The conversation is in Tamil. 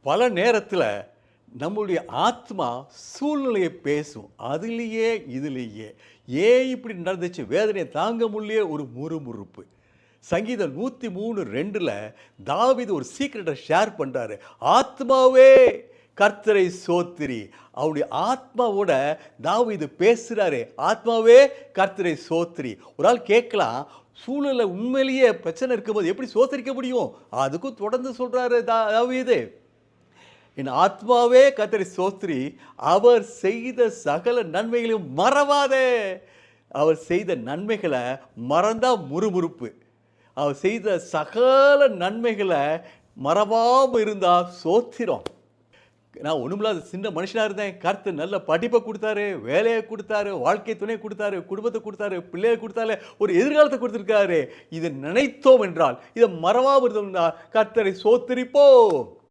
பல நேரத்தில் நம்மளுடைய ஆத்மா சூழ்நிலையை பேசும். அதுலேயே இதுலேயே ஏன் இப்படி நடந்துச்சு, வேதனையை தாங்க முடியலையே ஒரு முறுமுறுப்பு. சங்கீதம் 103:2 தாவீது ஒரு சீக்ரெட்டை ஷேர் பண்ணுறாரு. ஆத்மாவே கர்த்தரை சோத்திரி. அவருடைய ஆத்மாவோட தாவீது பேசுகிறாரு. ஆத்மாவே கர்த்தரை சோத்திரி. ஒரு ஆள் கேட்கலாம், சூழ்நிலை உண்மையிலேயே பிரச்சனை இருக்கும்போது எப்படி சோத்தரிக்க முடியும்? அதுக்கும் தொடர்ந்து சொல்கிறாரு தாவீது. என் ஆத்மாவே கர்த்தரை சோத்திரி, அவர் செய்த சகல நன்மைகளையும் மறவாதே. அவர் செய்த நன்மைகளை மறந்தா முறுமுறுப்பு. அவர் செய்த சகல நன்மைகளை மறவாமல் இருந்தால் சோத்திரம். நான் ஒன்றுமில்லாத சின்ன மனுஷனாக இருந்தேன். கர்த்தர் நல்ல படிப்பை கொடுத்தாரு, வேலையை கொடுத்தாரு, வாழ்க்கை துணை கொடுத்தாரு, குடும்பத்தை கொடுத்தாரு, பிள்ளையை கொடுத்தாரு, ஒரு எதிர்காலத்தை கொடுத்துருக்காரு. இதை நினைத்தோம் என்றால், இதை மறவாமல் இருந்தோம் என்றால் கர்த்தரை சோத்திரிப்போம்.